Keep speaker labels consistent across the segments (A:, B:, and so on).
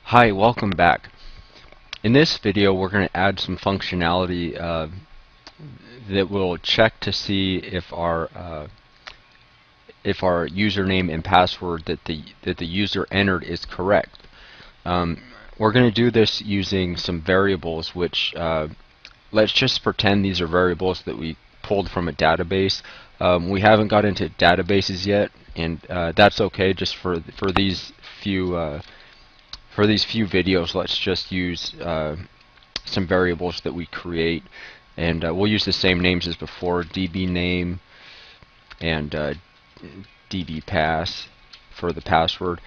A: Hi, welcome back. In this video we're going to add some functionality that will check to see if our username and password that the user entered is correct. We're going to do this using some variables which let's just pretend these are variables that we pulled from a database. We haven't got into databases yet, and that's okay. Just for these few videos, let's just use some variables that we create, and we'll use the same names as before: db name and db pass for the password.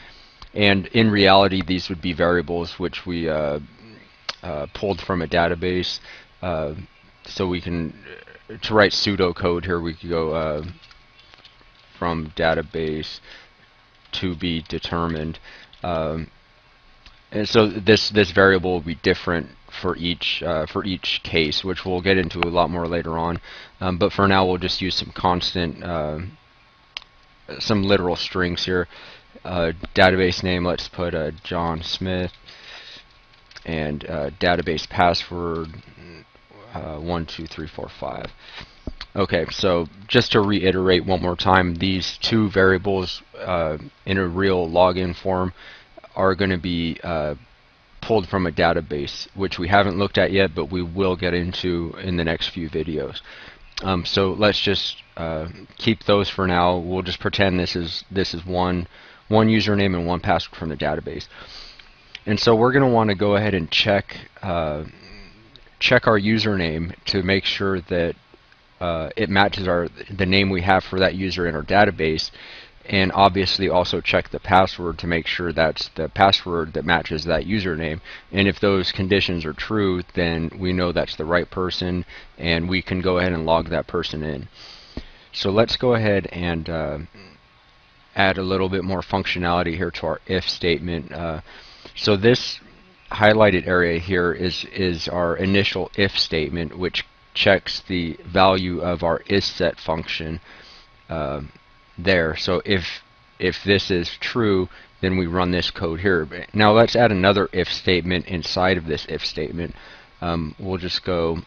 A: And in reality, these would be variables which we pulled from a database. So we can, to write pseudocode here, we could go from database to be determined. And so this variable will be different for each case, which we'll get into a lot more later on. But for now, we'll just use some constant, some literal strings here. Database name, let's put John Smith, and database password 12345. Okay, so just to reiterate one more time, these two variables in a real login form are going to be pulled from a database, which we haven't looked at yet, but we will get into in the next few videos. So let's just keep those for now. We'll just pretend this is one username and one password from the database. And so we're going to want to go ahead and check our username to make sure that it matches the name we have for that user in our database, and obviously also check the password to make sure that's the password that matches that username. And if those conditions are true, then we know that's the right person, and we can go ahead and log that person in. So let's go ahead and add a little bit more functionality here to our if statement. So this highlighted area here is our initial if statement, which checks the value of our isSet function there. So if this is true, then we run this code here. Now let's add another if statement inside of this if statement. We'll just go,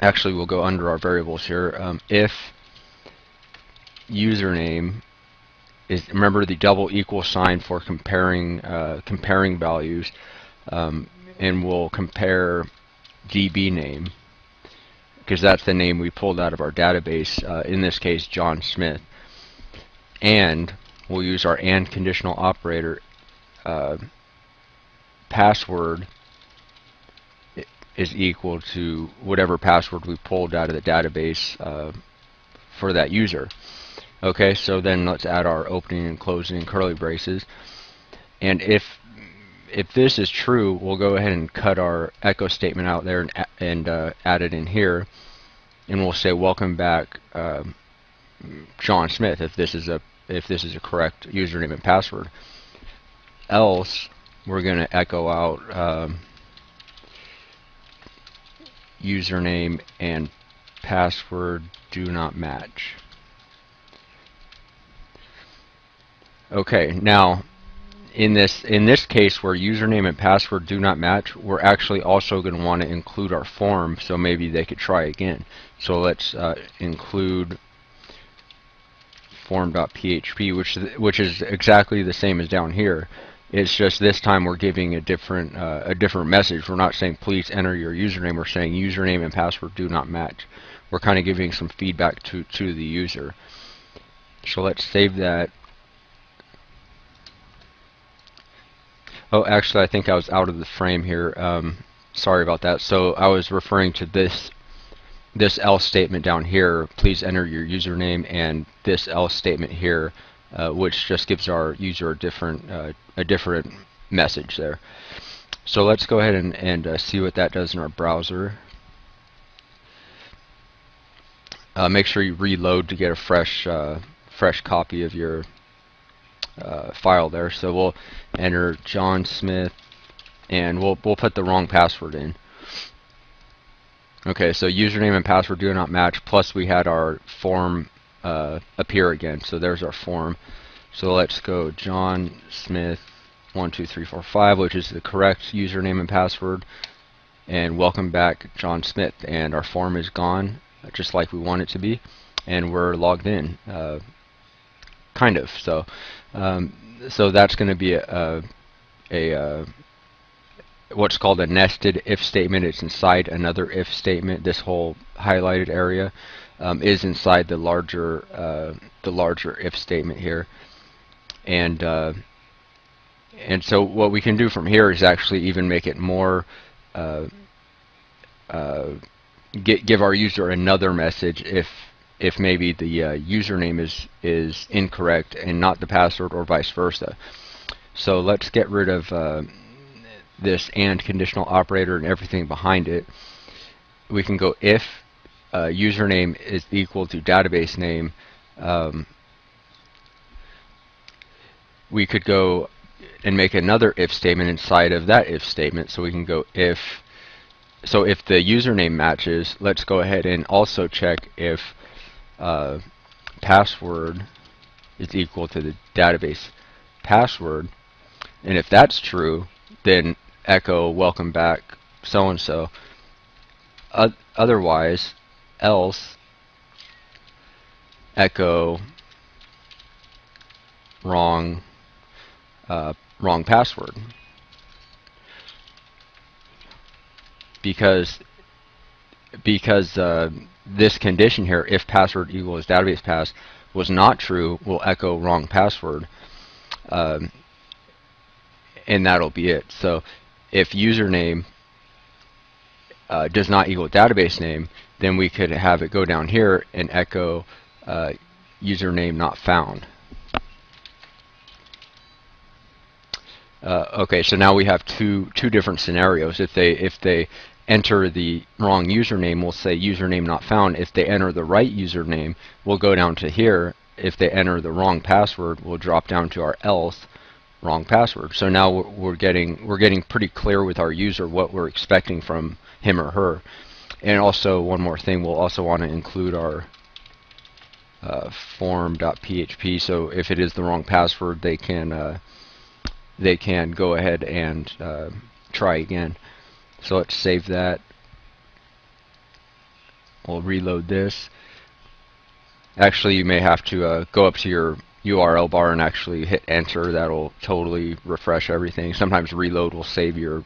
A: actually we'll go under our variables here. If username is, remember the double equal sign for comparing values, and we'll compare db name, because that's the name we pulled out of our database, in this case John Smith. And we'll use our AND conditional operator. Password is equal to whatever password we pulled out of the database for that user. Okay, so then let's add our opening and closing curly braces. And if this is true, we'll go ahead and cut our echo statement out there and add it in here, and we'll say welcome back John Smith if this is a correct username and password. Else we're going to echo out username and password do not match. Okay, now in this case where username and password do not match, we're actually also going to want to include our form, so maybe they could try again. So let's include form.php, which is exactly the same as down here. It's just this time we're giving a different message. We're not saying please enter your username. We're saying username and password do not match. We're kind of giving some feedback to the user. So let's save that. Oh, actually, I think I was out of the frame here. Sorry about that. So I was referring to this else statement down here. Please enter your username, and this else statement here, which just gives our user a different message there. So let's go ahead and see what that does in our browser. Make sure you reload to get a fresh copy of your file there. So we'll enter John Smith, and we'll put the wrong password in. Okay, so username and password do not match, plus we had our form appear again. So there's our form. So let's go John Smith 12345, which is the correct username and password, and welcome back John Smith. And our form is gone, just like we want it to be, and we're logged in, kind of. So, so that's going to be a what's called a nested if statement. It's inside another if statement. This whole highlighted area is inside the larger if statement here, and so what we can do from here is actually even make it more, give our user another message if maybe the username is incorrect and not the password, or vice versa. So let's get rid of this and conditional operator and everything behind it. We can go if username is equal to database name. We could go and make another if statement inside of that if statement. So we can go if the username matches, let's go ahead and also check if password is equal to the database password. And if that's true, then echo welcome back so and so. Otherwise, else echo wrong password, because this condition here, if password equals database pass, was not true, will echo wrong password, and that'll be it. So if username does not equal database name, then we could have it go down here and echo username not found. Okay, so now we have two different scenarios. If they enter the wrong username, we'll say username not found. If they enter the right username, we'll go down to here. If they enter the wrong password, we'll drop down to our else wrong password. So now we're getting pretty clear with our user what we're expecting from him or her. And also, one more thing, we'll also want to include our form.php. So if it is the wrong password, they can go ahead and try again. So let's save that. We'll reload this. Actually, you may have to go up to your URL bar and actually hit enter. That'll totally refresh everything. Sometimes reload will save your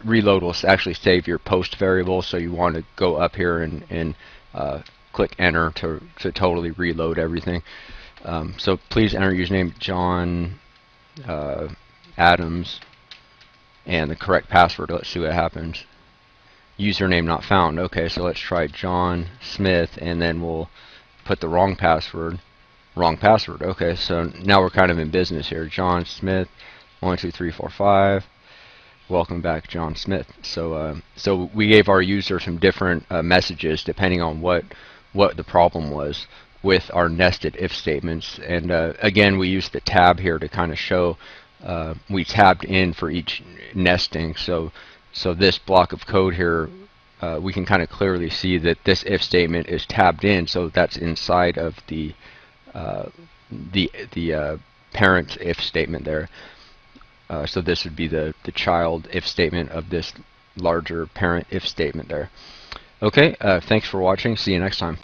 A: reload will actually save your post variable, so you want to go up here and click enter to totally reload everything. So please enter username John Adams and the correct password. Let's see what happens. Username not found. Okay, so let's try John Smith, and then we'll put the wrong password. Wrong password. Okay, so now we're kind of in business here. John Smith 12345. Welcome back, John Smith. So so we gave our user some different messages depending on what the problem was with our nested if statements. And again, we used the tab here to kind of show we tabbed in for each nesting. So this block of code here, we can kind of clearly see that this if statement is tabbed in, so that's inside of the parent if statement there. So this would be the child if statement of this larger parent if statement there. Okay, thanks for watching. See you next time.